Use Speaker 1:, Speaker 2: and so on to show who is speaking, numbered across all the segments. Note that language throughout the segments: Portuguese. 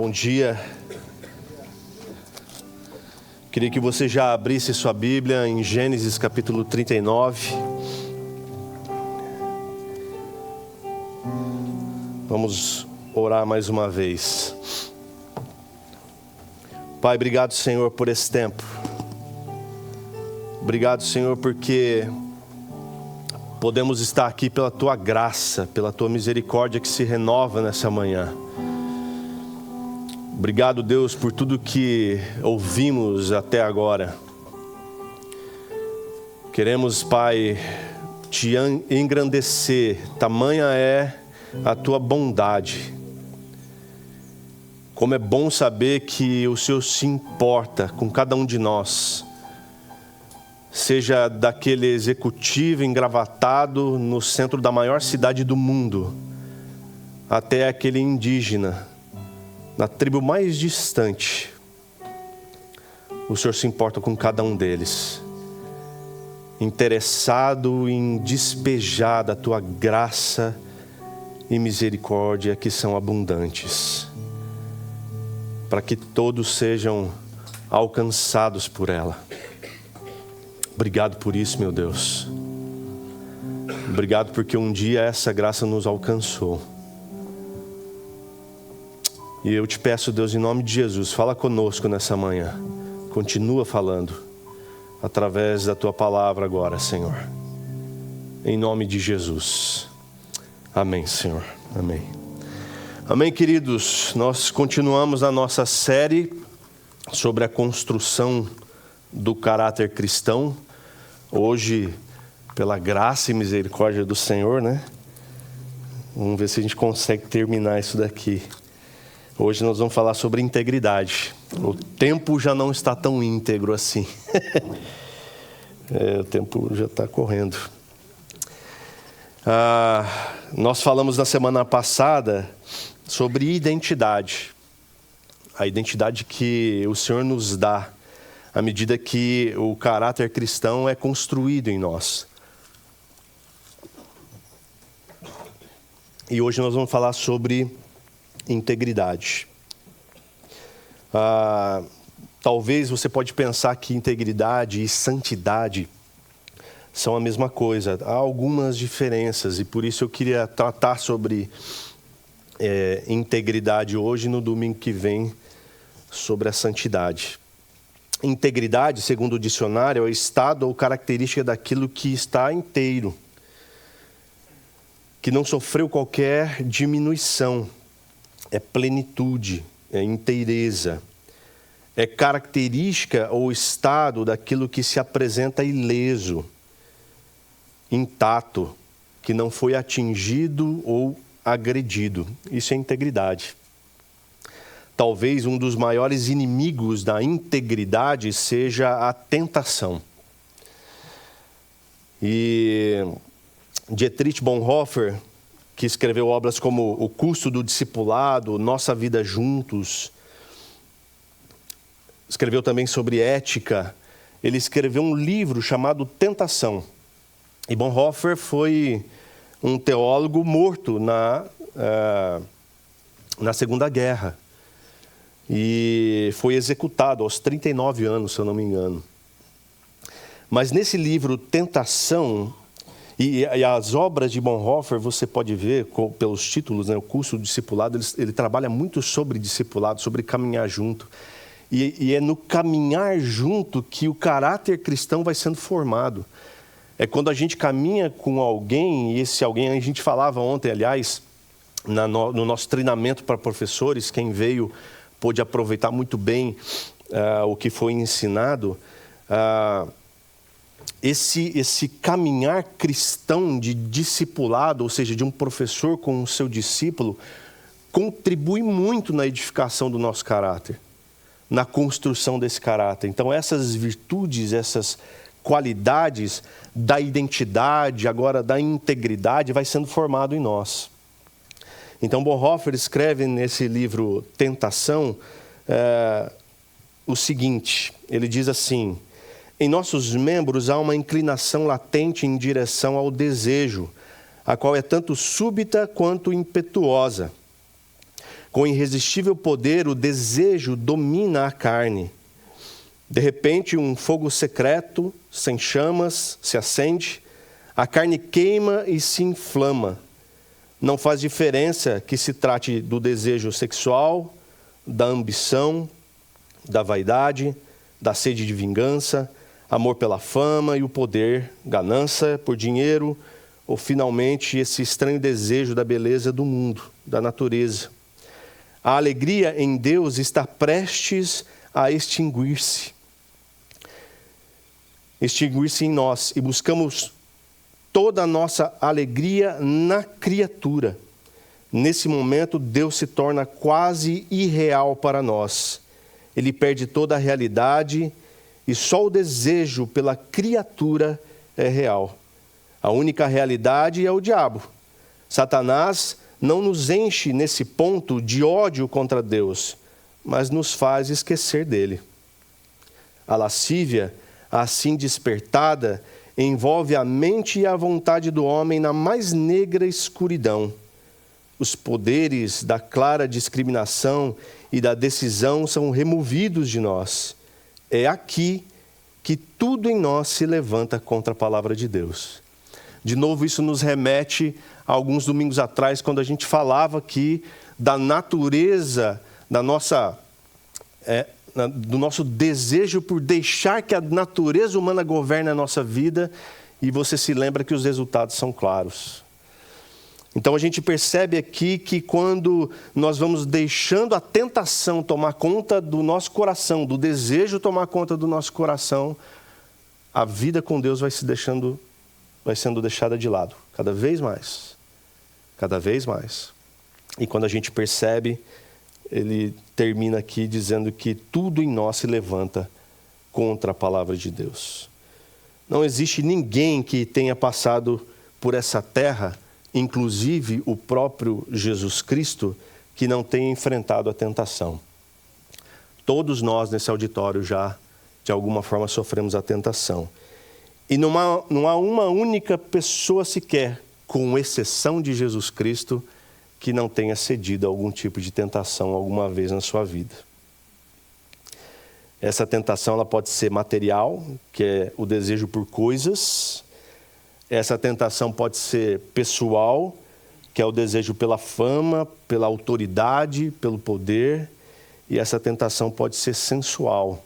Speaker 1: Bom dia. Queria que você já abrisse sua Bíblia em Gênesis capítulo 39. Vamos orar mais uma vez. Pai, obrigado, Senhor, por esse tempo. Obrigado, Senhor, porque podemos estar aqui pela Tua graça, pela Tua misericórdia que se renova nessa manhã. Obrigado, Deus, por tudo que ouvimos até agora. Queremos, Pai, Te engrandecer. Tamanha é a Tua bondade. Como é bom saber que o Senhor se importa com cada um de nós. Seja daquele executivo engravatado no centro da maior cidade do mundo, até aquele indígena, na tribo mais distante. O Senhor se importa com cada um deles, interessado em despejar da Tua graça e misericórdia que são abundantes, para que todos sejam alcançados por ela. Obrigado por isso, meu Deus. Obrigado porque um dia essa graça nos alcançou. E eu te peço, Deus, em nome de Jesus, fala conosco nessa manhã. Continua falando através da Tua palavra agora, Senhor. Em nome de Jesus. Amém, Senhor. Amém. Amém, queridos. Nós continuamos a nossa série sobre a construção do caráter cristão. Hoje, pela graça e misericórdia do Senhor, né? Vamos ver se a gente consegue terminar isso daqui. Hoje nós vamos falar sobre integridade. O tempo já não está tão íntegro assim. O tempo já está correndo. Nós falamos na semana passada sobre identidade. A identidade que o Senhor nos dá à medida que o caráter cristão é construído em nós. E hoje nós vamos falar sobre integridade. Talvez você pode pensar que integridade e santidade são a mesma coisa. Há algumas diferenças e por isso eu queria tratar sobre integridade hoje, no domingo que vem sobre a santidade. Integridade, segundo o dicionário, é o estado ou característica daquilo que está inteiro, que não sofreu qualquer diminuição. É plenitude, é inteireza. É característica ou estado daquilo que se apresenta ileso, intacto, que não foi atingido ou agredido. Isso é integridade. Talvez um dos maiores inimigos da integridade seja a tentação. E Dietrich Bonhoeffer, que escreveu obras como O Custo do Discipulado, Nossa Vida Juntos, escreveu também sobre ética. Ele escreveu um livro chamado Tentação. E Bonhoeffer foi um teólogo morto na Segunda Guerra. E foi executado aos 39 anos, se eu não me engano. Mas nesse livro Tentação, e as obras de Bonhoeffer, você pode ver pelos títulos, né, o curso do discipulado, ele trabalha muito sobre discipulado, sobre caminhar junto. E é no caminhar junto que o caráter cristão vai sendo formado. É quando a gente caminha com alguém, e esse alguém, a gente falava ontem, aliás, no nosso treinamento para professores, quem veio pôde aproveitar muito bem o que foi ensinado. Esse caminhar cristão de discipulado, ou seja, de um professor com o seu discípulo, contribui muito na edificação do nosso caráter, na construção desse caráter. Então, essas virtudes, essas qualidades da identidade, agora da integridade, vai sendo formado em nós. Então, Bonhoeffer escreve nesse livro Tentação o seguinte, ele diz assim: em nossos membros há uma inclinação latente em direção ao desejo, a qual é tanto súbita quanto impetuosa. Com irresistível poder, o desejo domina a carne. De repente, um fogo secreto, sem chamas, se acende, a carne queima e se inflama. Não faz diferença que se trate do desejo sexual, da ambição, da vaidade, da sede de vingança, amor pela fama e o poder, ganância por dinheiro, ou finalmente esse estranho desejo da beleza do mundo, da natureza. A alegria em Deus está prestes a extinguir-se em nós, e buscamos toda a nossa alegria na criatura. Nesse momento, Deus se torna quase irreal para nós. Ele perde toda a realidade e só o desejo pela criatura é real. A única realidade é o diabo. Satanás não nos enche nesse ponto de ódio contra Deus, mas nos faz esquecer dele. A lascívia, assim despertada, envolve a mente e a vontade do homem na mais negra escuridão. Os poderes da clara discriminação e da decisão são removidos de nós. É aqui que tudo em nós se levanta contra a palavra de Deus. De novo, isso nos remete a alguns domingos atrás, quando a gente falava aqui da natureza, do nosso desejo por deixar que a natureza humana governe a nossa vida, e você se lembra que os resultados são claros. Então a gente percebe aqui que quando nós vamos deixando a tentação tomar conta do nosso coração, do desejo tomar conta do nosso coração, a vida com Deus vai sendo deixada de lado, cada vez mais. Cada vez mais. E quando a gente percebe, ele termina aqui dizendo que tudo em nós se levanta contra a palavra de Deus. Não existe ninguém que tenha passado por essa terra, inclusive o próprio Jesus Cristo, que não tenha enfrentado a tentação. Todos nós nesse auditório já, de alguma forma, sofremos a tentação. E não há uma única pessoa sequer, com exceção de Jesus Cristo, que não tenha cedido a algum tipo de tentação alguma vez na sua vida. Essa tentação ela pode ser material, que é o desejo por coisas. Essa tentação pode ser pessoal, que é o desejo pela fama, pela autoridade, pelo poder. E essa tentação pode ser sensual,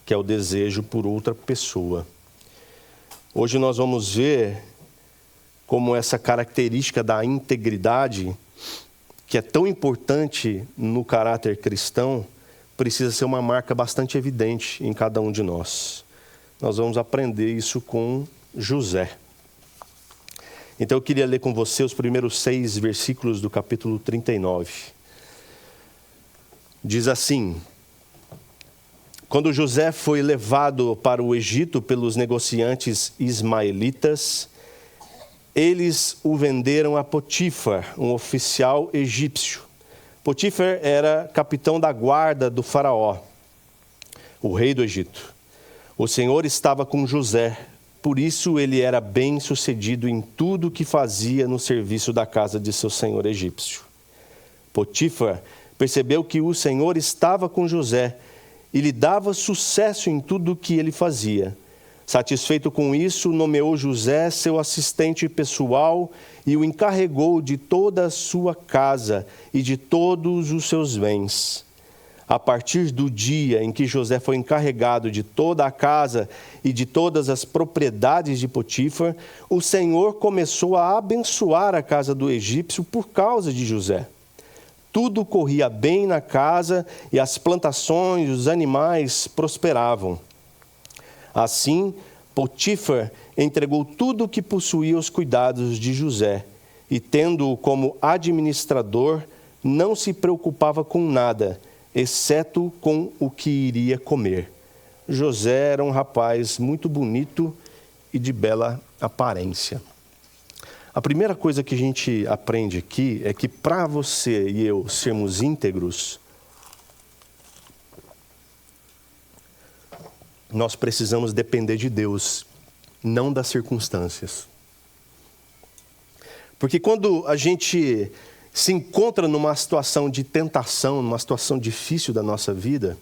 Speaker 1: que é o desejo por outra pessoa. Hoje nós vamos ver como essa característica da integridade, que é tão importante no caráter cristão, precisa ser uma marca bastante evidente em cada um de nós. Nós vamos aprender isso com José. Então eu queria ler com você os primeiros 6 versículos do capítulo 39. Diz assim: quando José foi levado para o Egito pelos negociantes ismaelitas, eles o venderam a Potifar, um oficial egípcio. Potifar era capitão da guarda do faraó, o rei do Egito. O Senhor estava com José, por isso ele era bem-sucedido em tudo o que fazia no serviço da casa de seu senhor egípcio. Potifar percebeu que o Senhor estava com José e lhe dava sucesso em tudo o que ele fazia. Satisfeito com isso, nomeou José seu assistente pessoal e o encarregou de toda a sua casa e de todos os seus bens. A partir do dia em que José foi encarregado de toda a casa e de todas as propriedades de Potifar, o Senhor começou a abençoar a casa do egípcio por causa de José. Tudo corria bem na casa e as plantações e os animais prosperavam. Assim, Potifar entregou tudo o que possuía aos cuidados de José, e tendo-o como administrador, não se preocupava com nada, exceto com o que iria comer. José era um rapaz muito bonito e de bela aparência. A primeira coisa que a gente aprende aqui é que para você e eu sermos íntegros, nós precisamos depender de Deus, não das circunstâncias. Porque quando a gente se encontra numa situação de tentação, numa situação difícil da nossa vida,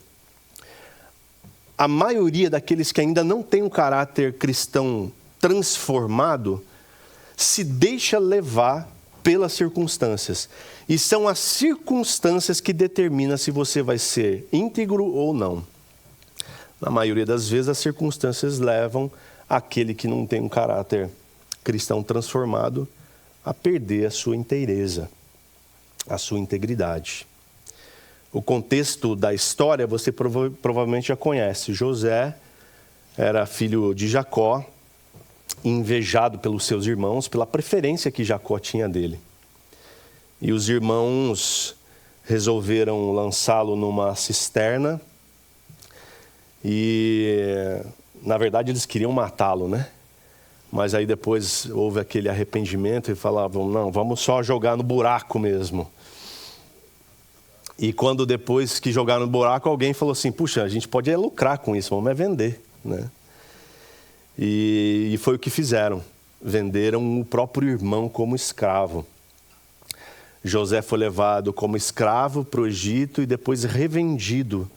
Speaker 1: a maioria daqueles que ainda não têm um caráter cristão transformado, se deixa levar pelas circunstâncias. E são as circunstâncias que determinam se você vai ser íntegro ou não. Na maioria das vezes, as circunstâncias levam aquele que não tem um caráter cristão transformado a perder a sua inteireza, a sua integridade. O contexto da história você provavelmente já conhece. José era filho de Jacó, invejado pelos seus irmãos, pela preferência que Jacó tinha dele. E os irmãos resolveram lançá-lo numa cisterna e, na verdade, eles queriam matá-lo, né? Mas aí depois houve aquele arrependimento e falavam, não, vamos só jogar no buraco mesmo. E quando depois que jogaram no buraco, alguém falou assim, puxa, a gente pode lucrar com isso, vamos vender, né? E foi o que fizeram. Venderam o próprio irmão como escravo. José foi levado como escravo para o Egito e depois revendido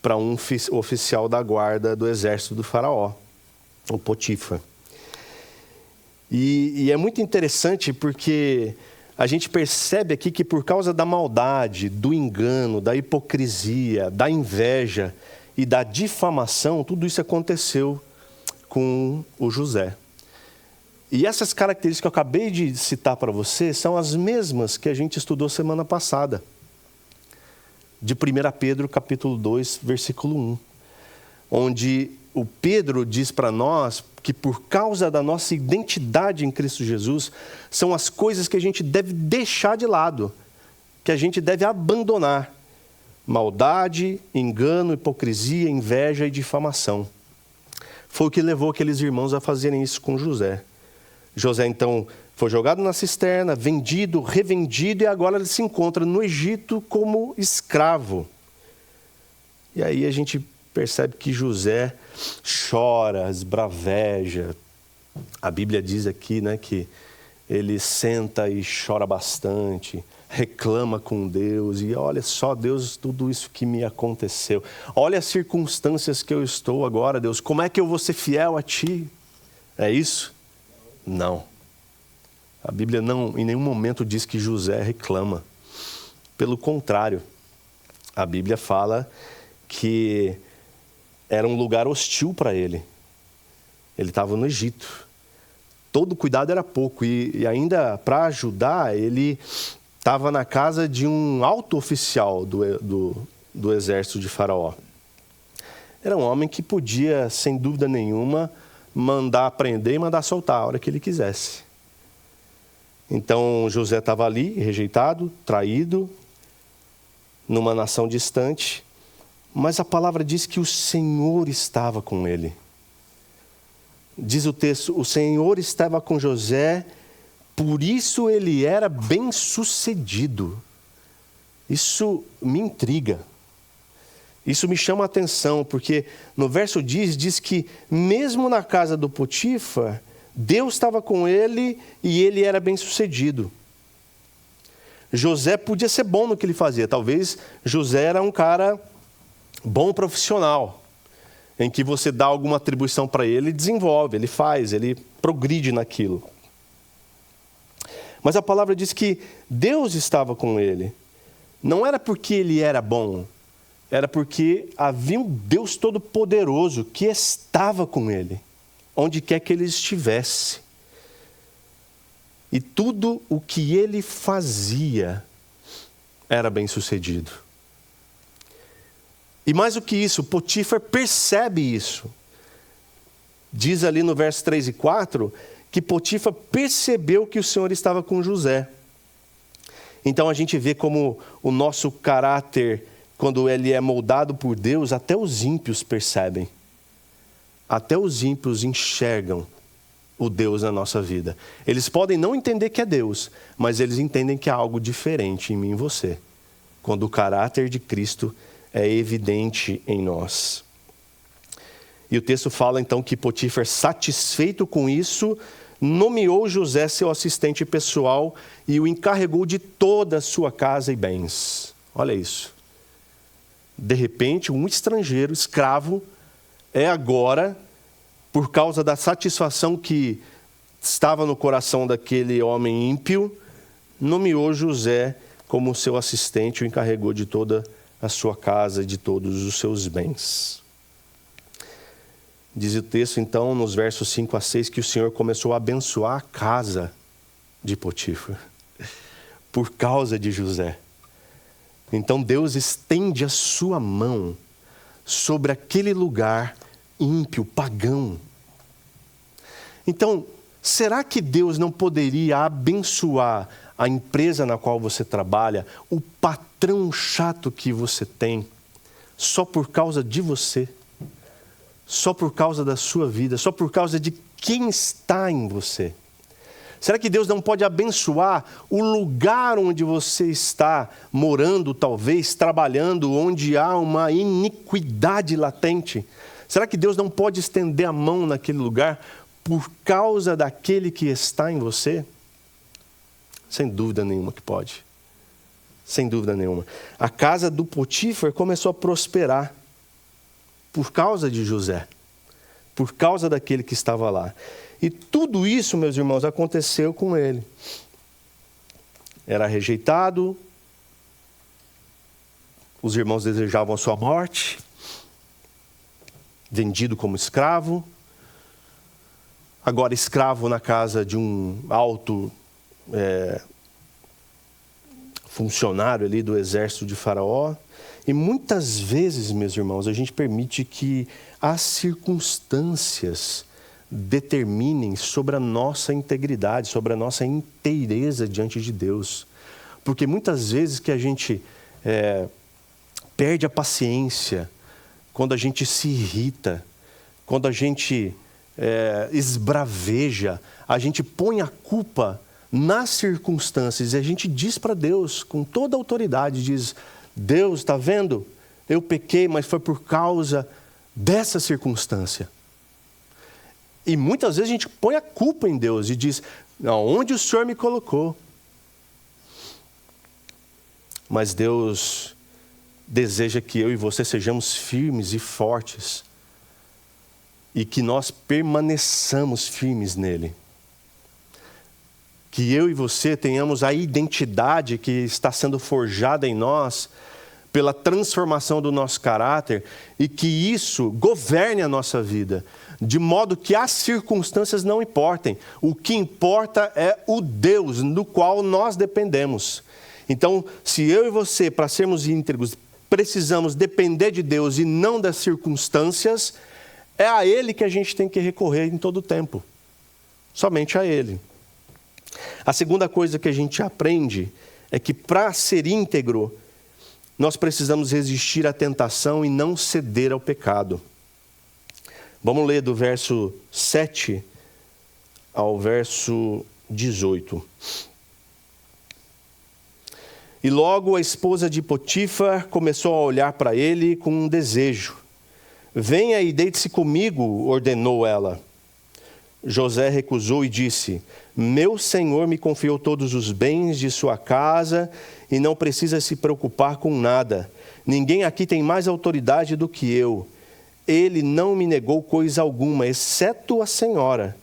Speaker 1: para um oficial da guarda do exército do faraó, o Potifar. E é muito interessante porque a gente percebe aqui que por causa da maldade, do engano, da hipocrisia, da inveja e da difamação, tudo isso aconteceu com o José. E essas características que eu acabei de citar para você são as mesmas que a gente estudou semana passada. De 1 Pedro, capítulo 2, versículo 1. Onde o Pedro diz para nós que por causa da nossa identidade em Cristo Jesus, são as coisas que a gente deve deixar de lado, que a gente deve abandonar. Maldade, engano, hipocrisia, inveja e difamação. Foi o que levou aqueles irmãos a fazerem isso com José. José, então, foi jogado na cisterna, vendido, revendido, e agora ele se encontra no Egito como escravo. E aí a gente percebe que José chora, esbraveja. A Bíblia diz aqui, né, que ele senta e chora bastante, reclama com Deus, e olha só, Deus, tudo isso que me aconteceu. Olha as circunstâncias que eu estou agora, Deus, como é que eu vou ser fiel a Ti? É isso? Não. A Bíblia não, em nenhum momento diz que José reclama. Pelo contrário, a Bíblia fala que era um lugar hostil para ele. Ele estava no Egito. Todo cuidado era pouco. E ainda para ajudar, ele estava na casa de um alto oficial do exército de Faraó. Era um homem que podia, sem dúvida nenhuma, mandar prender e mandar soltar a hora que ele quisesse. Então José estava ali, rejeitado, traído, numa nação distante, mas a palavra diz que o Senhor estava com ele. Diz o texto, o Senhor estava com José, por isso ele era bem-sucedido. Isso me intriga. Isso me chama a atenção, porque no verso diz que mesmo na casa do Potifar, Deus estava com ele e ele era bem-sucedido. José podia ser bom no que ele fazia. Talvez José era um cara bom profissional, em que você dá alguma atribuição para ele, ele desenvolve, ele faz, ele progride naquilo. Mas a palavra diz que Deus estava com ele. Não era porque ele era bom, era porque havia um Deus Todo-Poderoso que estava com ele, onde quer que ele estivesse. E tudo o que ele fazia era bem-sucedido. E mais do que isso, Potifar percebe isso. Diz ali no verso 3 e 4, que Potifar percebeu que o Senhor estava com José. Então a gente vê como o nosso caráter, quando ele é moldado por Deus, até os ímpios percebem. Até os ímpios enxergam o Deus na nossa vida. Eles podem não entender que é Deus, mas eles entendem que há algo diferente em mim e você, quando o caráter de Cristo é evidente em nós. E o texto fala então que Potifar, satisfeito com isso, nomeou José seu assistente pessoal e o encarregou de toda a sua casa e bens. Olha isso. De repente, um estrangeiro, escravo, é agora, por causa da satisfação que estava no coração daquele homem ímpio, nomeou José como seu assistente e o encarregou de toda a sua casa e de todos os seus bens. Diz o texto, então, nos versos 5 a 6, que o Senhor começou a abençoar a casa de Potifar, por causa de José. Então Deus estende a sua mão sobre aquele lugar ímpio, pagão. Então, será que Deus não poderia abençoar a empresa na qual você trabalha, o patrão chato que você tem, só por causa de você? Só por causa da sua vida, só por causa de quem está em você? Será que Deus não pode abençoar o lugar onde você está morando, talvez, trabalhando, onde há uma iniquidade latente? Será que Deus não pode estender a mão naquele lugar por causa daquele que está em você? Sem dúvida nenhuma que pode. Sem dúvida nenhuma. A casa do Potifar começou a prosperar por causa de José, por causa daquele que estava lá. E tudo isso, meus irmãos, aconteceu com ele. Era rejeitado, os irmãos desejavam a sua morte, vendido como escravo, agora escravo na casa de um alto funcionário ali do exército de Faraó. E muitas vezes, meus irmãos, a gente permite que as circunstâncias determinem sobre a nossa integridade, sobre a nossa inteireza diante de Deus. Porque muitas vezes que a gente perde a paciência, quando a gente se irrita, quando a gente esbraveja, a gente põe a culpa nas circunstâncias e a gente diz para Deus, com toda a autoridade, diz: Deus, está vendo? Eu pequei, mas foi por causa dessa circunstância. E muitas vezes a gente põe a culpa em Deus e diz: onde o Senhor me colocou? Mas Deus deseja que eu e você sejamos firmes e fortes e que nós permaneçamos firmes nele. Que eu e você tenhamos a identidade que está sendo forjada em nós pela transformação do nosso caráter e que isso governe a nossa vida, de modo que as circunstâncias não importem. O que importa é o Deus no qual nós dependemos. Então, se eu e você, para sermos íntegros, precisamos depender de Deus e não das circunstâncias, é a Ele que a gente tem que recorrer em todo o tempo. Somente a Ele. A segunda coisa que a gente aprende é que para ser íntegro, nós precisamos resistir à tentação e não ceder ao pecado. Vamos ler do verso 7 ao verso 18. E logo a esposa de Potifar começou a olhar para ele com um desejo. Venha e deite-se comigo, ordenou ela. José recusou e disse: meu senhor me confiou todos os bens de sua casa e não precisa se preocupar com nada. Ninguém aqui tem mais autoridade do que eu. Ele não me negou coisa alguma, exceto a senhora,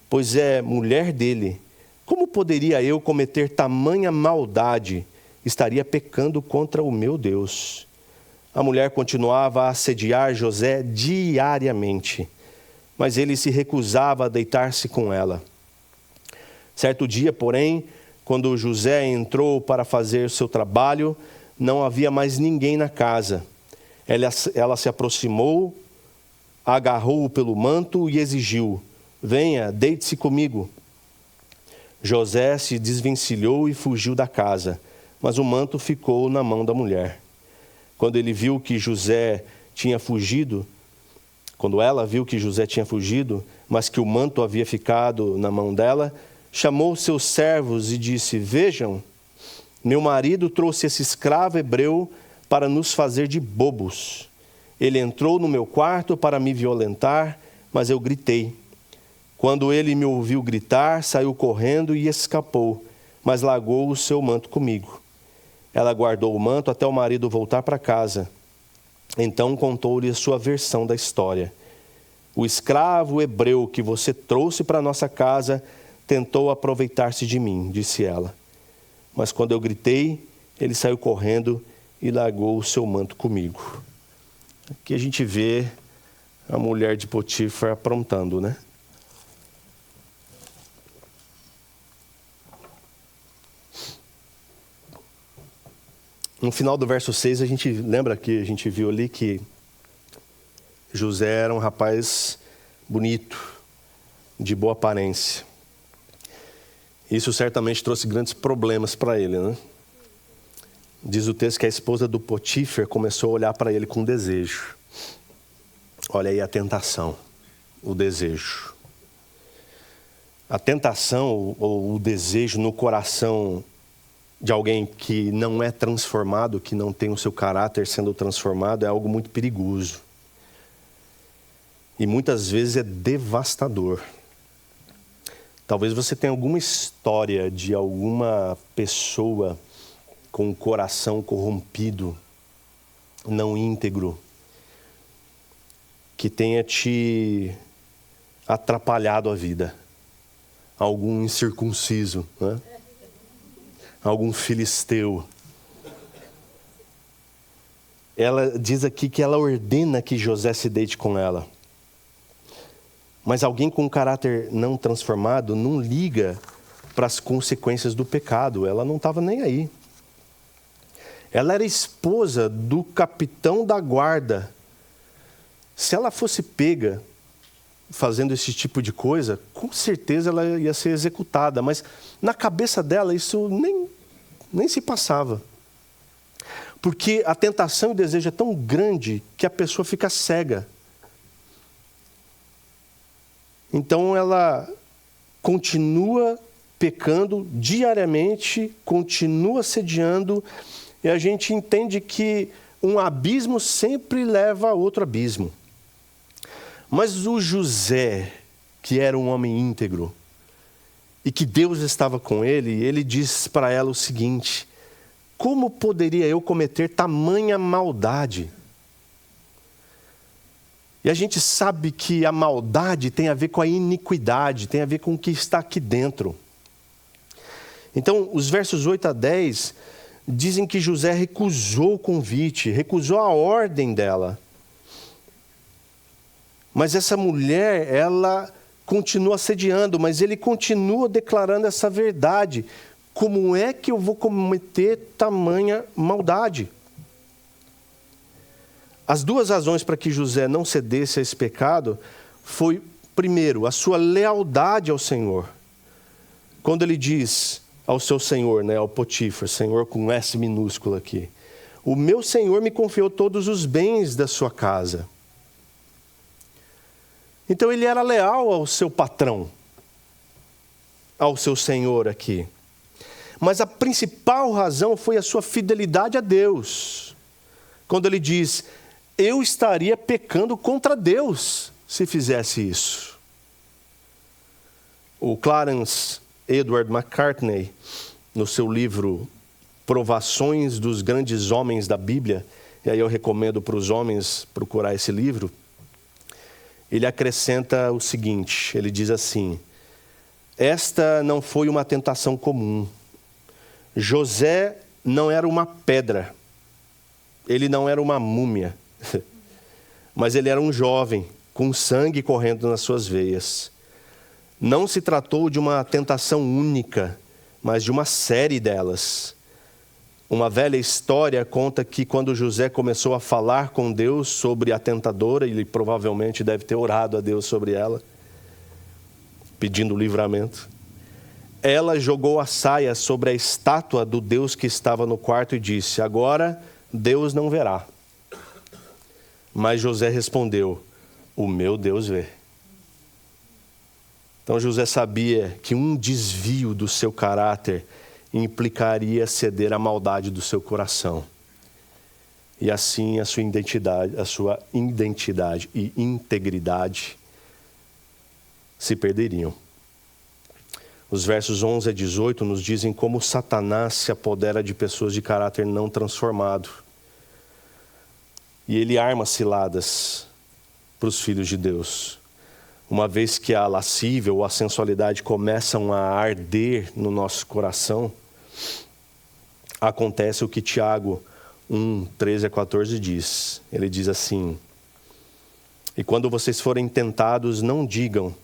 Speaker 1: pois é mulher dele. Como poderia eu cometer tamanha maldade? Estaria pecando contra o meu Deus. A mulher continuava a assediar José diariamente, mas ele se recusava a deitar-se com ela. Certo dia, porém, quando José entrou para fazer seu trabalho, não havia mais ninguém na casa. Ela se aproximou, agarrou-o pelo manto e exigiu: venha, deite-se comigo. José se desvencilhou e fugiu da casa, mas o manto ficou na mão da mulher. Quando ela viu que José tinha fugido, mas que o manto havia ficado na mão dela, chamou seus servos e disse: vejam, meu marido trouxe esse escravo hebreu para nos fazer de bobos. Ele entrou no meu quarto para me violentar, mas eu gritei. Quando ele me ouviu gritar, saiu correndo e escapou, mas largou o seu manto comigo. Ela guardou o manto até o marido voltar para casa. Então contou-lhe a sua versão da história. O escravo hebreu que você trouxe para nossa casa tentou aproveitar-se de mim, disse ela. Mas quando eu gritei, ele saiu correndo e largou o seu manto comigo. Aqui a gente vê a mulher de Potifar aprontando, né? No final do verso 6, a gente lembra que a gente viu ali que José era um rapaz bonito, de boa aparência. Isso certamente trouxe grandes problemas para ele, né? Diz o texto que a esposa do Potifar começou a olhar para ele com desejo. Olha aí a tentação, o desejo. A tentação ou o desejo no coração de alguém que não é transformado, que não tem o seu caráter sendo transformado, é algo muito perigoso. E muitas vezes é devastador. Talvez você tenha alguma história de alguma pessoa com o coração corrompido, não íntegro, que tenha te atrapalhado a vida. Algum incircunciso, né? Algum filisteu. Ela diz aqui que ela ordena que José se deite com ela. Mas alguém com um caráter não transformado não liga para as consequências do pecado. Ela não estava nem aí. Ela era esposa do capitão da guarda. Se ela fosse pega fazendo esse tipo de coisa, com certeza ela ia ser executada. Mas na cabeça dela isso nem se passava. Porque a tentação e o desejo é tão grande que a pessoa fica cega. Então ela continua pecando diariamente, continua assediando, e a gente entende que um abismo sempre leva a outro abismo. Mas o José, que era um homem íntegro, e que Deus estava com ele, ele diz para ela o seguinte: como poderia eu cometer tamanha maldade? E a gente sabe que a maldade tem a ver com a iniquidade, tem a ver com o que está aqui dentro. Então, os versos 8 a 10 dizem que José recusou o convite, recusou a ordem dela. Mas essa mulher, ela continua assediando, mas ele continua declarando essa verdade. Como é que eu vou cometer tamanha maldade? As duas razões para que José não cedesse a esse pecado foi, primeiro, a sua lealdade ao Senhor. Quando ele diz ao seu senhor, né, ao Potifar, senhor com S minúsculo aqui: o meu senhor me confiou todos os bens da sua casa. Então ele era leal ao seu patrão, ao seu senhor aqui. Mas a principal razão foi a sua fidelidade a Deus. Quando ele diz: eu estaria pecando contra Deus se fizesse isso. O Clarence Edward McCartney, no seu livro Provações dos Grandes Homens da Bíblia, e aí eu recomendo para os homens procurar esse livro, ele acrescenta o seguinte, ele diz assim: esta não foi uma tentação comum. José não era uma pedra, ele não era uma múmia, mas ele era um jovem, com sangue correndo nas suas veias. Não se tratou de uma tentação única, mas de uma série delas. Uma velha história conta que quando José começou a falar com Deus sobre a tentadora, ele provavelmente deve ter orado a Deus sobre ela, pedindo livramento. Ela jogou a saia sobre a estátua do Deus que estava no quarto e disse: agora Deus não verá. Mas José respondeu: o meu Deus vê. Então José sabia que um desvio do seu caráter implicaria ceder à maldade do seu coração. E assim a sua identidade e integridade se perderiam. Os versos 11 a 18 nos dizem como Satanás se apodera de pessoas de caráter não transformado. E ele arma ciladas para os filhos de Deus. Uma vez que a lascívia ou a sensualidade começam a arder no nosso coração, acontece o que Tiago 1, 13 a 14 diz. Ele diz assim: e quando vocês forem tentados, não digam,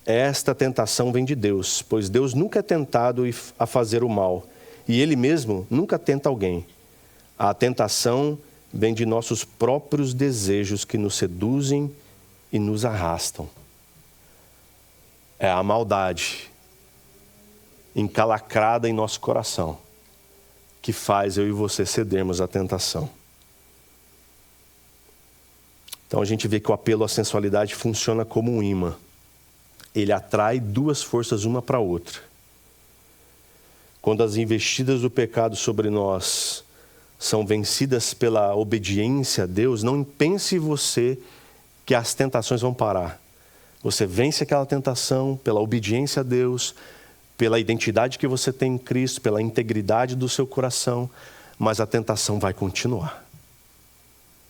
Speaker 1: esta tentação vem de Deus, pois Deus nunca é tentado a fazer o mal, e Ele mesmo nunca tenta alguém. A tentação vem de nossos próprios desejos que nos seduzem e nos arrastam. É a maldade encalacrada em nosso coração que faz eu e você cedermos à tentação. Então a gente vê que o apelo à sensualidade funciona como um imã. Ele atrai duas forças uma para a outra. Quando as investidas do pecado sobre nós são vencidas pela obediência a Deus, não pense você que as tentações vão parar. Você vence aquela tentação pela obediência a Deus, pela identidade que você tem em Cristo, pela integridade do seu coração, mas a tentação vai continuar.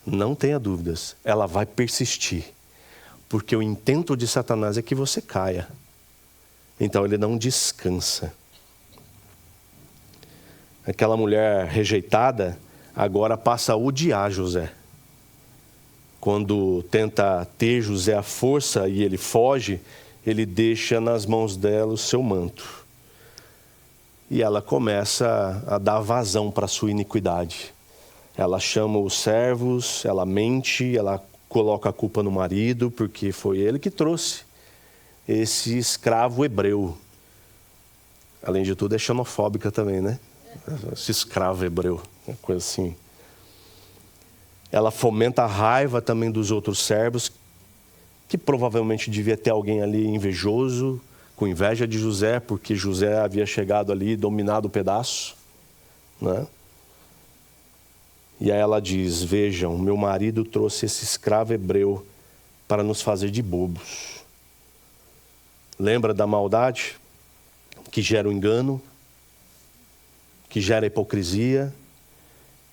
Speaker 1: Não tenha dúvidas, ela vai persistir. Porque o intento de Satanás é que você caia. Então ele não descansa. Aquela mulher rejeitada agora passa a odiar José. Quando tenta ter José à força e ele foge, ele deixa nas mãos dela o seu manto. E ela começa a dar vazão para a sua iniquidade. Ela chama os servos, ela mente, ela coloca a culpa no marido, porque foi ele que trouxe esse escravo hebreu. Além de tudo, é xenofóbica também, né? Esse escravo hebreu, uma coisa assim. Ela fomenta a raiva também dos outros servos, que provavelmente devia ter alguém ali invejoso, com inveja de José, porque José havia chegado ali e dominado o pedaço, né? E aí ela diz, vejam, meu marido trouxe esse escravo hebreu para nos fazer de bobos. Lembra da maldade que gera o engano, que gera a hipocrisia,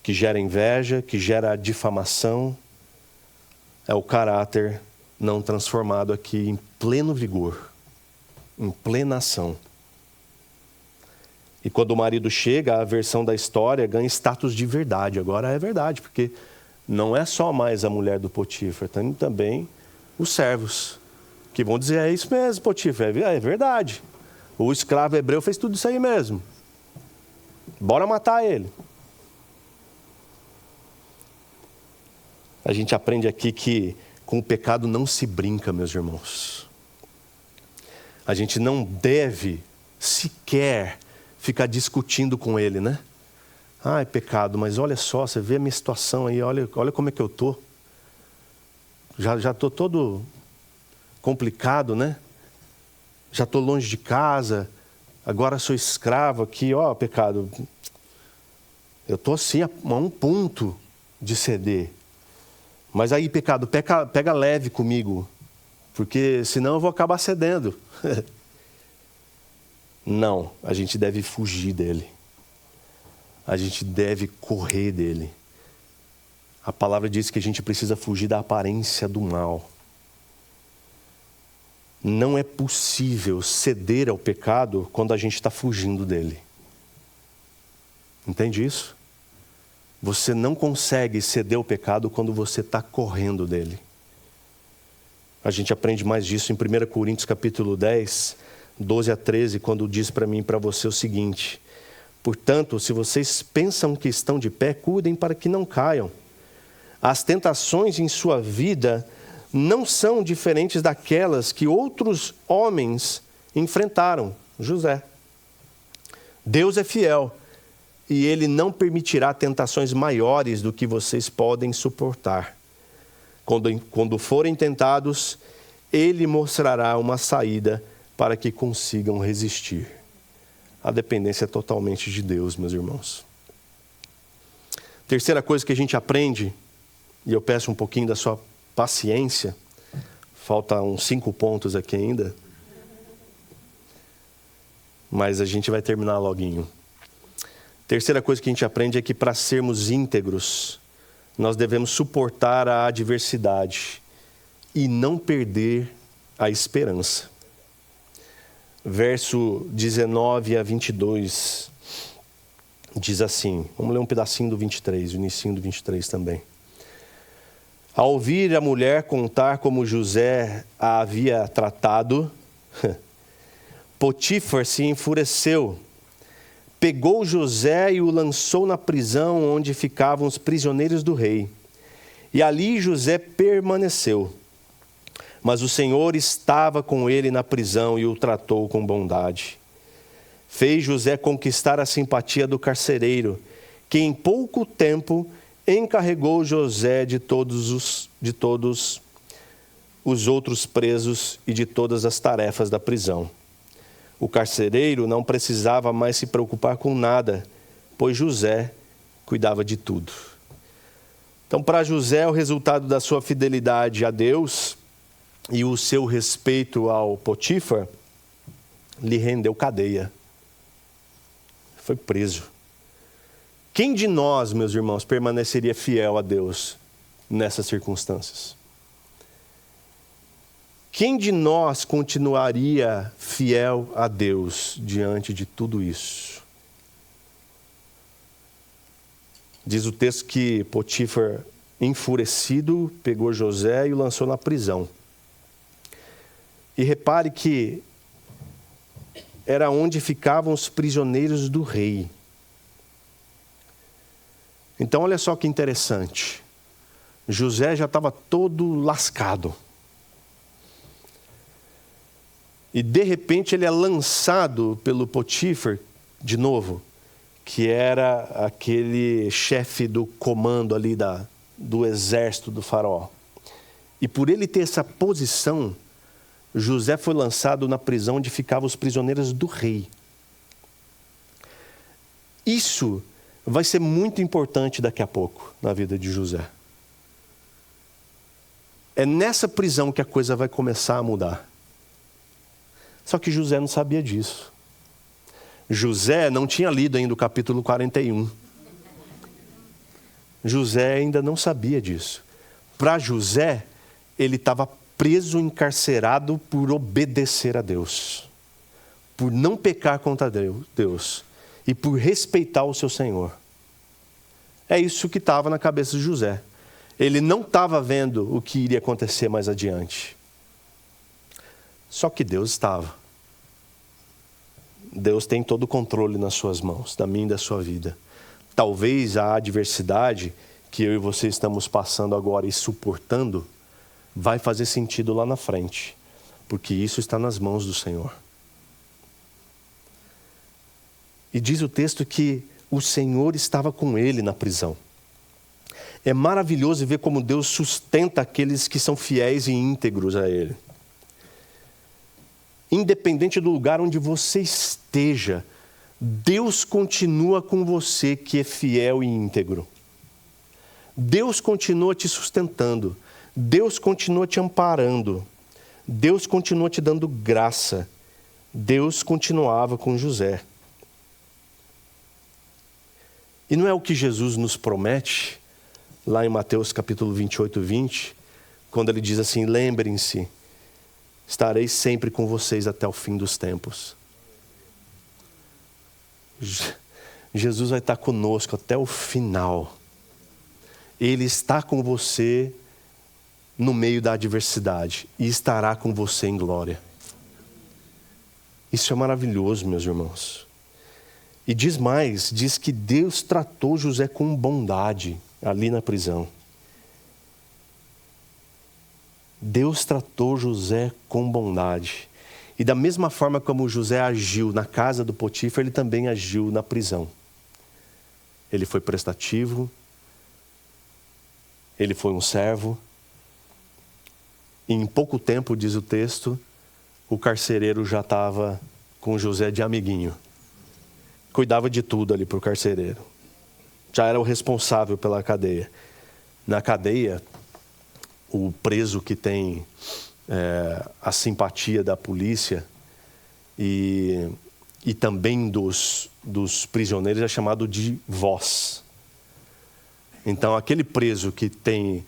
Speaker 1: que gera inveja, que gera a difamação? É o caráter não transformado aqui em pleno vigor, em plena ação. E quando o marido chega, a versão da história ganha status de verdade. Agora é verdade, porque não é só mais a mulher do Potífar, tem também os servos, que vão dizer, é isso mesmo, Potífar, é verdade. O escravo hebreu fez tudo isso aí mesmo. Bora matar ele. A gente aprende aqui que com o pecado não se brinca, meus irmãos. A gente não deve sequer ficar discutindo com ele, né? Ah, é pecado, mas olha só, você vê a minha situação aí, olha como é que eu estou. Já estou todo complicado, né? Já estou longe de casa, agora sou escravo aqui, ó, pecado. Eu estou assim a um ponto de ceder. Mas aí, pecado, pega leve comigo, porque senão eu vou acabar cedendo. Não, a gente deve fugir dele. A gente deve correr dele. A palavra diz que a gente precisa fugir da aparência do mal. Não é possível ceder ao pecado quando a gente está fugindo dele. Entende isso? Você não consegue ceder ao pecado quando você está correndo dele. A gente aprende mais disso em 1 Coríntios capítulo 10, 12 a 13, quando diz para mim e para você o seguinte: portanto, se vocês pensam que estão de pé, cuidem para que não caiam. As tentações em sua vida não são diferentes daquelas que outros homens enfrentaram. José. Deus é fiel e Ele não permitirá tentações maiores do que vocês podem suportar. Quando forem tentados, Ele mostrará uma saída para que consigam resistir. A dependência é totalmente de Deus, meus irmãos. Terceira coisa que a gente aprende, e eu peço um pouquinho da sua paciência, Falta uns 5 pontos aqui ainda. Mas a gente vai terminar loguinho. Terceira coisa que a gente aprende é que para sermos íntegros, nós devemos suportar a adversidade e não perder a esperança. Verso 19 a 22 diz assim, vamos ler um pedacinho do 23, o inicinho do 23 também. Ao ouvir a mulher contar como José a havia tratado, Potifar se enfureceu, pegou José e o lançou na prisão onde ficavam os prisioneiros do rei. E ali José permaneceu. Mas o Senhor estava com ele na prisão e o tratou com bondade. Fez José conquistar a simpatia do carcereiro, que em pouco tempo encarregou José de todos os outros presos e de todas as tarefas da prisão. O carcereiro não precisava mais se preocupar com nada, pois José cuidava de tudo. Então, para José, o resultado da sua fidelidade a Deus e o seu respeito ao Potifar lhe rendeu cadeia. Foi preso. Quem de nós, meus irmãos, permaneceria fiel a Deus nessas circunstâncias? Quem de nós continuaria fiel a Deus diante de tudo isso? Diz o texto que Potifar, enfurecido, pegou José e o lançou na prisão. E repare que era onde ficavam os prisioneiros do rei. Então, olha só que interessante. José já estava todo lascado. E, de repente, ele é lançado pelo Potifar, de novo, que era aquele chefe do comando ali do exército do faraó. E por ele ter essa posição, José foi lançado na prisão onde ficavam os prisioneiros do rei. Isso vai ser muito importante daqui a pouco na vida de José. É nessa prisão que a coisa vai começar a mudar. Só que José não sabia disso. José não tinha lido ainda o capítulo 41. José ainda não sabia disso. Para José, ele estava preso, encarcerado por obedecer a Deus. Por não pecar contra Deus. E por respeitar o seu Senhor. É isso que estava na cabeça de José. Ele não estava vendo o que iria acontecer mais adiante. Só que Deus estava. Deus tem todo o controle nas suas mãos, da minha e da sua vida. Talvez a adversidade que eu e você estamos passando agora e suportando vai fazer sentido lá na frente, porque isso está nas mãos do Senhor. E diz o texto que o Senhor estava com ele na prisão. É maravilhoso ver como Deus sustenta aqueles que são fiéis e íntegros a Ele. Independente do lugar onde você esteja, Deus continua com você que é fiel e íntegro. Deus continua te sustentando. Deus continua te amparando. Deus continua te dando graça. Deus continuava com José. E não é o que Jesus nos promete, lá em Mateus capítulo 28, 20, quando ele diz assim, lembrem-se, estarei sempre com vocês até o fim dos tempos. Jesus vai estar conosco até o final. Ele está com você no meio da adversidade e estará com você em glória. Isso é maravilhoso, meus irmãos. E diz mais, diz que Deus tratou José com bondade ali na prisão. Deus tratou José com bondade. E da mesma forma como José agiu na casa do Potifar, ele também agiu na prisão. Ele foi prestativo, ele foi um servo. E em pouco tempo, diz o texto, o carcereiro já estava com José de amiguinho. Cuidava de tudo ali para o carcereiro. Já era o responsável pela cadeia. Na cadeia, o preso que tem a simpatia da polícia e também dos prisioneiros é chamado de voz. Então, aquele preso que tem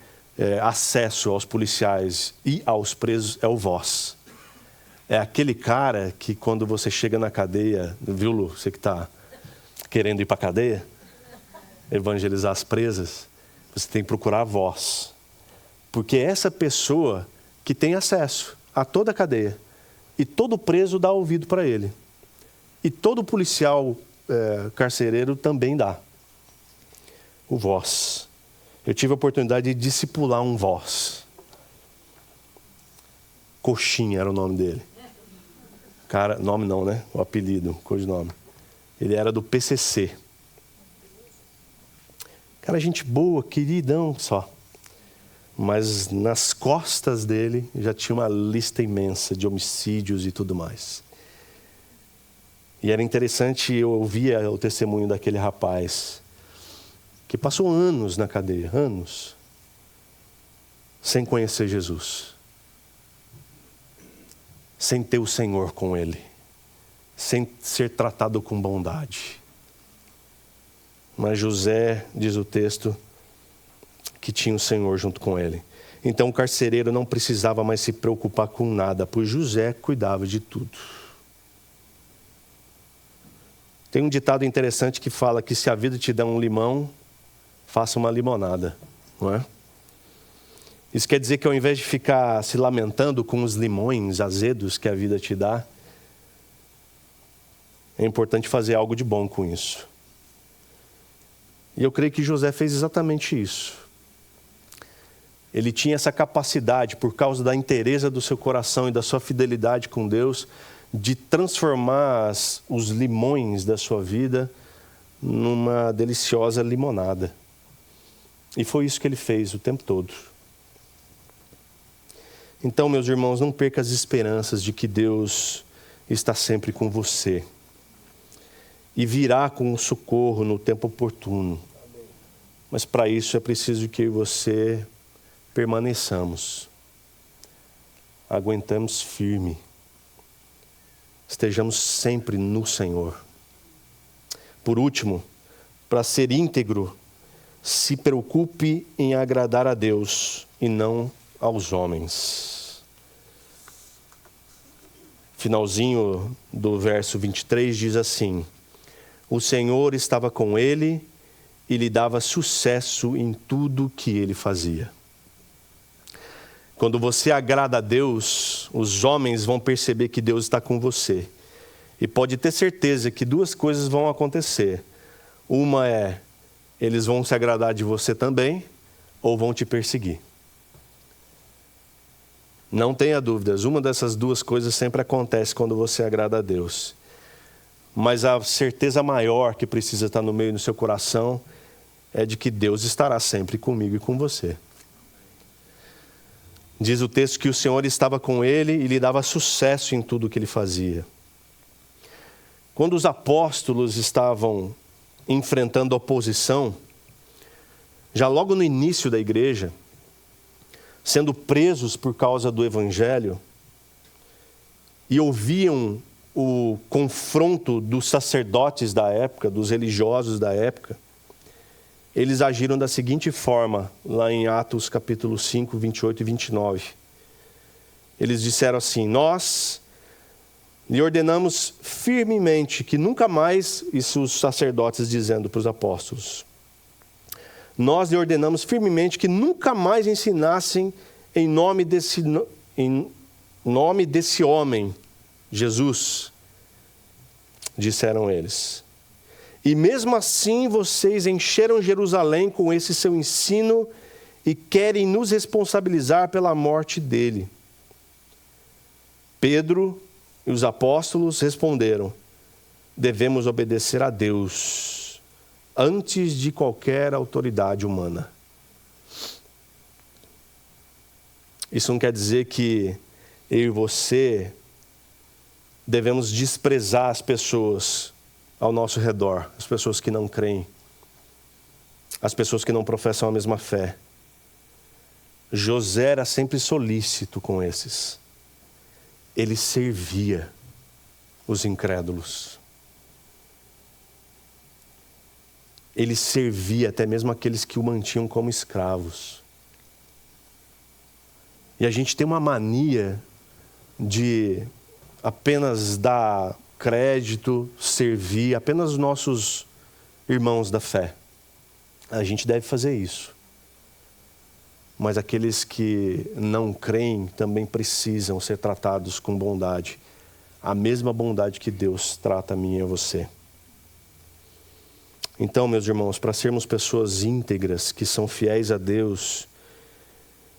Speaker 1: acesso aos policiais e aos presos é o voz. É aquele cara que quando você chega na cadeia, viu, Lu, você que está querendo ir para a cadeia, evangelizar as presas, você tem que procurar a voz. Porque é essa pessoa que tem acesso a toda a cadeia. E todo preso dá ouvido para ele. E todo policial carcereiro também dá. O voz. Eu tive a oportunidade de discipular um voz. Coxinha era o nome dele. Cara, nome não, né? O apelido, codinome. Ele era do PCC. Cara, gente boa, queridão só. Mas nas costas dele já tinha uma lista imensa de homicídios e tudo mais. E era interessante, eu ouvia o testemunho daquele rapaz que passou anos na cadeia, anos, sem conhecer Jesus. Sem ter o Senhor com ele. Sem ser tratado com bondade. Mas José, diz o texto, que tinha o Senhor junto com ele. Então o carcereiro não precisava mais se preocupar com nada, pois José cuidava de tudo. Tem um ditado interessante que fala que se a vida te dá um limão, faça uma limonada, não é? Isso quer dizer que ao invés de ficar se lamentando com os limões azedos que a vida te dá, é importante fazer algo de bom com isso. E eu creio que José fez exatamente isso. Ele tinha essa capacidade, por causa da inteireza do seu coração e da sua fidelidade com Deus, de transformar os limões da sua vida numa deliciosa limonada. E foi isso que ele fez o tempo todo. Então, meus irmãos, não perca as esperanças de que Deus está sempre com você. E virá com o socorro no tempo oportuno. Mas para isso é preciso que eu e você permaneçamos. Aguentamos firme. Estejamos sempre no Senhor. Por último, para ser íntegro, se preocupe em agradar a Deus e não aos homens. Finalzinho do verso 23 diz assim: o Senhor estava com ele e lhe dava sucesso em tudo que ele fazia. Quando você agrada a Deus, os homens vão perceber que Deus está com você. E pode ter certeza que duas coisas vão acontecer. Uma é, eles vão se agradar de você também, ou vão te perseguir. Não tenha dúvidas, uma dessas duas coisas sempre acontece quando você agrada a Deus. Mas a certeza maior que precisa estar no meio do seu coração é de que Deus estará sempre comigo e com você. Diz o texto que o Senhor estava com ele e lhe dava sucesso em tudo que ele fazia. Quando os apóstolos estavam enfrentando oposição, já logo no início da igreja, sendo presos por causa do evangelho, e ouviam o confronto dos sacerdotes da época, dos religiosos da época, eles agiram da seguinte forma, lá em Atos capítulo 5, 28 e 29. Eles disseram assim: nós lhe ordenamos firmemente que nunca mais, isso os sacerdotes dizendo para os apóstolos, nós lhe ordenamos firmemente que nunca mais ensinassem em nome desse homem, Jesus, disseram eles. E mesmo assim vocês encheram Jerusalém com esse seu ensino e querem nos responsabilizar pela morte dele. Pedro e os apóstolos responderam: devemos obedecer a Deus antes de qualquer autoridade humana. Isso não quer dizer que eu e você devemos desprezar as pessoas ao nosso redor, as pessoas que não creem, as pessoas que não professam a mesma fé. José era sempre solícito com esses. Ele servia os incrédulos. Ele servia até mesmo aqueles que o mantinham como escravos. E a gente tem uma mania de apenas dar crédito, servir apenas os nossos irmãos da fé. A gente deve fazer isso. Mas aqueles que não creem também precisam ser tratados com bondade. A mesma bondade que Deus trata a mim e a você. Então, meus irmãos, para sermos pessoas íntegras, que são fiéis a Deus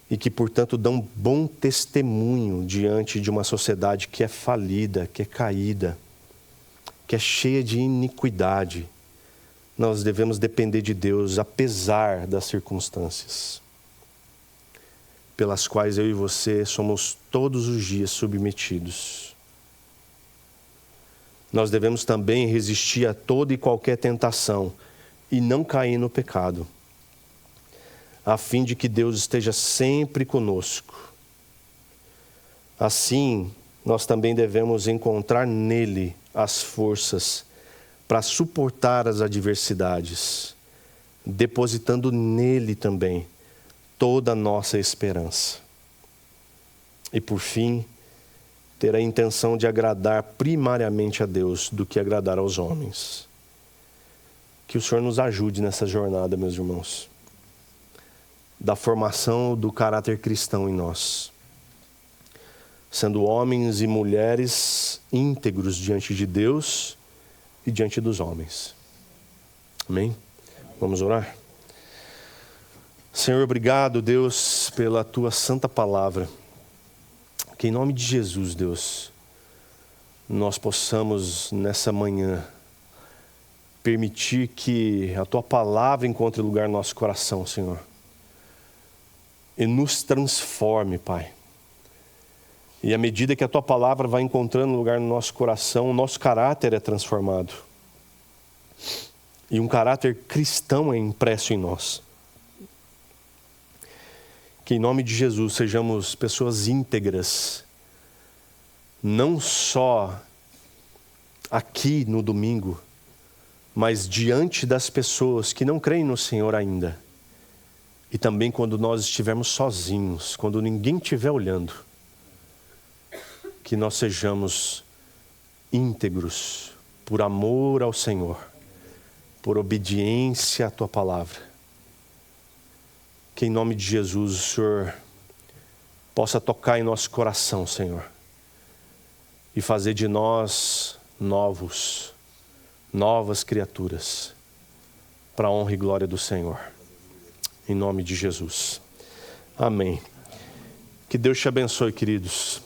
Speaker 1: e que, portanto, dão bom testemunho diante de uma sociedade que é falida, que é caída, que é cheia de iniquidade, nós devemos depender de Deus, apesar das circunstâncias pelas quais eu e você somos todos os dias submetidos. Nós devemos também resistir a toda e qualquer tentação e não cair no pecado, a fim de que Deus esteja sempre conosco. Assim, nós também devemos encontrar nele as forças para suportar as adversidades, depositando nele também toda a nossa esperança. E por fim, ter a intenção de agradar primariamente a Deus do que agradar aos homens. Que o Senhor nos ajude nessa jornada, meus irmãos, da formação do caráter cristão em nós, sendo homens e mulheres íntegros diante de Deus e diante dos homens. Amém? Vamos orar? Senhor, obrigado, Deus, pela Tua santa palavra. Que em nome de Jesus, Deus, nós possamos nessa manhã permitir que a Tua palavra encontre lugar no nosso coração, Senhor. E nos transforme, Pai. E à medida que a Tua palavra vai encontrando lugar no nosso coração, o nosso caráter é transformado. E um caráter cristão é impresso em nós. Que em nome de Jesus sejamos pessoas íntegras, não só aqui no domingo, mas diante das pessoas que não creem no Senhor ainda. E também quando nós estivermos sozinhos, quando ninguém estiver olhando, que nós sejamos íntegros por amor ao Senhor, por obediência à Tua palavra. Que em nome de Jesus o Senhor possa tocar em nosso coração, Senhor, e fazer de nós novas criaturas, para a honra e glória do Senhor. Em nome de Jesus. Amém. Que Deus te abençoe, queridos.